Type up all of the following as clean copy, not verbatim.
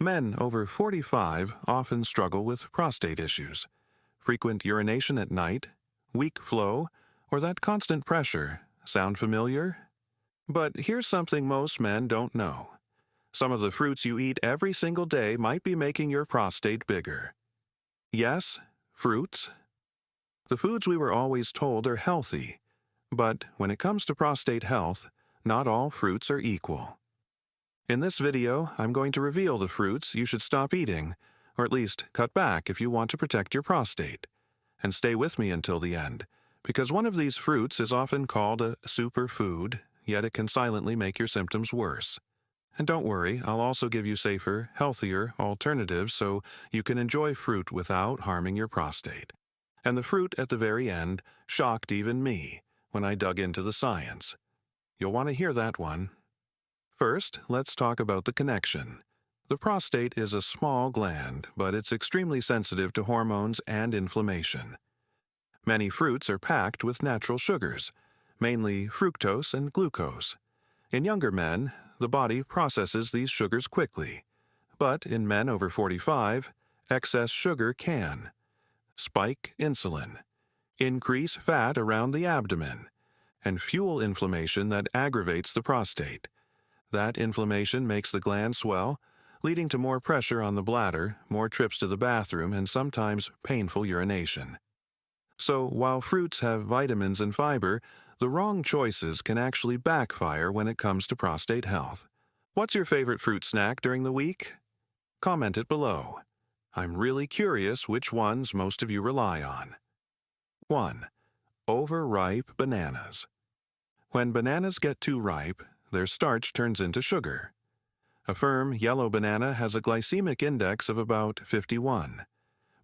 Men over 45 often struggle with prostate issues, frequent urination at night, weak flow, or that constant pressure. Sound familiar? But here's something most men don't know. Some of the fruits you eat every single day might be making your prostate bigger. Yes, fruits. The foods we were always told are healthy, but when it comes to prostate health, not all fruits are equal. In this video, I'm going to reveal the fruits you should stop eating, or at least cut back if you want to protect your prostate. And stay with me until the end, because one of these fruits is often called a superfood, yet it can silently make your symptoms worse. And don't worry, I'll also give you safer, healthier alternatives so you can enjoy fruit without harming your prostate. And the fruit at the very end shocked even me when I dug into the science. You'll want to hear that one. First, let's talk about the connection. The prostate is a small gland, but it's extremely sensitive to hormones and inflammation. Many fruits are packed with natural sugars, mainly fructose and glucose. In younger men, the body processes these sugars quickly, but in men over 45, excess sugar can spike insulin, increase fat around the abdomen, and fuel inflammation that aggravates the prostate. That inflammation makes the gland swell, leading to more pressure on the bladder, more trips to the bathroom, and sometimes painful urination. So, while fruits have vitamins and fiber, the wrong choices can actually backfire when it comes to prostate health. What's your favorite fruit snack during the week? Comment it below. I'm really curious which ones most of you rely on. 1. Overripe bananas. When bananas get too ripe, their starch turns into sugar. A firm yellow banana has a glycemic index of about 51,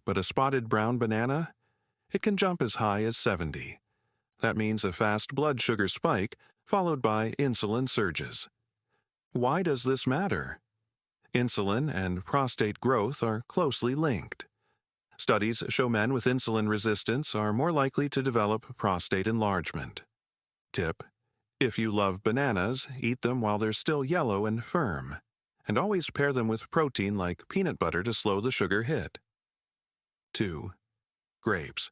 but a spotted brown banana, it can jump as high as 70. That means a fast blood sugar spike followed by insulin surges. Why does this matter? Insulin and prostate growth are closely linked. Studies show men with insulin resistance are more likely to develop prostate enlargement. Tip: if you love bananas, eat them while they're still yellow and firm, and always pair them with protein like peanut butter to slow the sugar hit. 2. Grapes.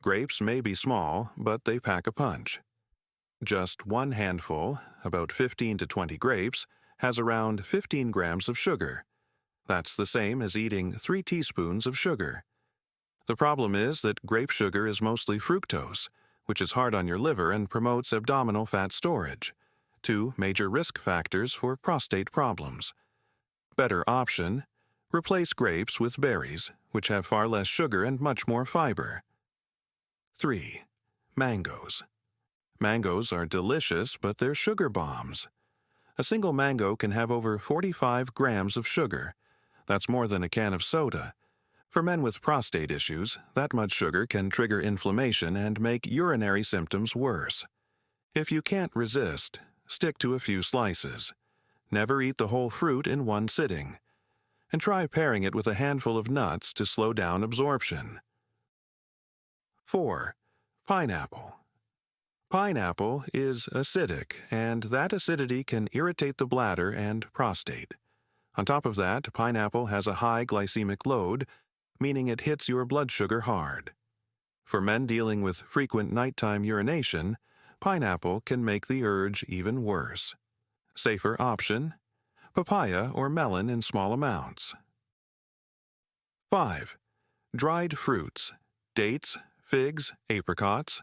Grapes may be small, but they pack a punch. Just one handful, about 15 to 20 grapes, has around 15 grams of sugar. That's the same as eating 3 teaspoons of sugar. The problem is that grape sugar is mostly fructose, which is hard on your liver and promotes abdominal fat storage, 2 major risk factors for prostate problems. Better option: replace grapes with berries, which have far less sugar and much more fiber. 3. Mangoes. Mangoes are delicious, but they're sugar bombs. A single mango can have over 45 grams of sugar. That's more than a can of soda. For men with prostate issues, that much sugar can trigger inflammation and make urinary symptoms worse. If you can't resist, stick to a few slices. Never eat the whole fruit in one sitting. And try pairing it with a handful of nuts to slow down absorption. 4. Pineapple. Pineapple is acidic, and that acidity can irritate the bladder and prostate. On top of that, pineapple has a high glycemic load, meaning it hits your blood sugar hard. For men dealing with frequent nighttime urination, pineapple can make the urge even worse. Safer option: papaya or melon in small amounts. 5. Dried fruits. Dates, figs, apricots.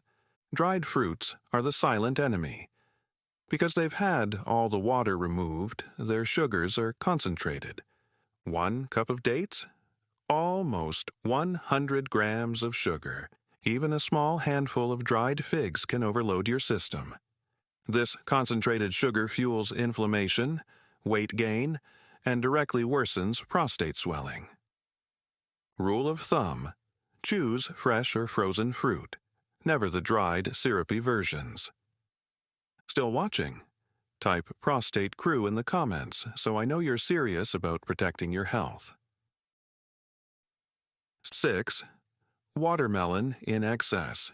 Dried fruits are the silent enemy. Because they've had all the water removed, their sugars are concentrated. 1 cup of dates? Almost 100 grams of sugar. Even a small handful of dried figs can overload your system. This concentrated sugar fuels inflammation, weight gain, and directly worsens prostate swelling. Rule of thumb: choose fresh or frozen fruit, never the dried, syrupy versions. Still watching? Type prostate crew in the comments so I know you're serious about protecting your health. 6. Watermelon in excess.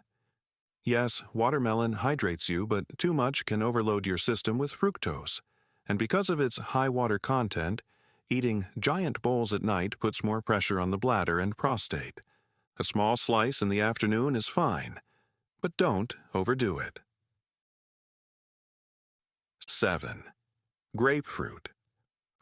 Yes, watermelon hydrates you, but too much can overload your system with fructose. And because of its high water content, Eating giant bowls at night puts more pressure on the bladder and prostate. A small slice in the afternoon is fine, but don't overdo it. 7. Grapefruit.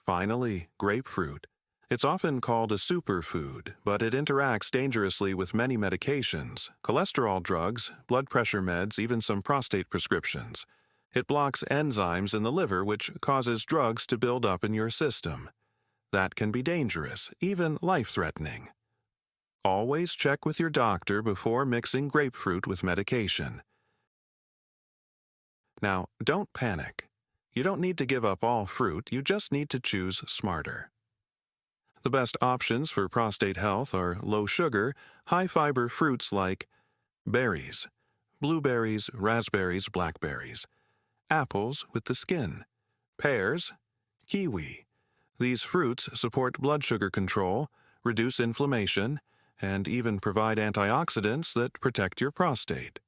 Finally, grapefruit. It's often called a superfood, but it interacts dangerously with many medications, cholesterol drugs, blood pressure meds, even some prostate prescriptions. It blocks enzymes in the liver, which causes drugs to build up in your system. That can be dangerous, even life-threatening. Always check with your doctor before mixing grapefruit with medication. Now, don't panic. You don't need to give up all fruit, you just need to choose smarter. The best options for prostate health are low-sugar, high-fiber fruits like berries, blueberries, raspberries, blackberries, apples with the skin, pears, kiwi. These fruits support blood sugar control, reduce inflammation, and even provide antioxidants that protect your prostate.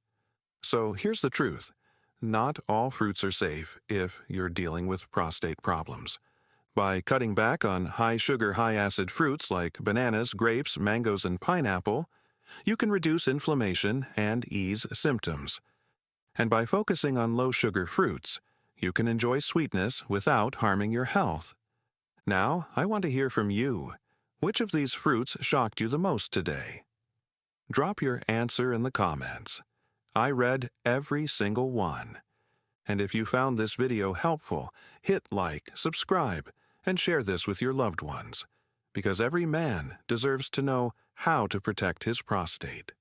So here's the truth. Not all fruits are safe if you're dealing with prostate problems. By cutting back on high-sugar, high-acid fruits like bananas, grapes, mangoes, and pineapple, you can reduce inflammation and ease symptoms. And by focusing on low-sugar fruits, you can enjoy sweetness without harming your health. Now, I want to hear from you. Which of these fruits shocked you the most today? Drop your answer in the comments. I read every single one. And if you found this video helpful, hit like, subscribe, and share this with your loved ones, because every man deserves to know how to protect his prostate.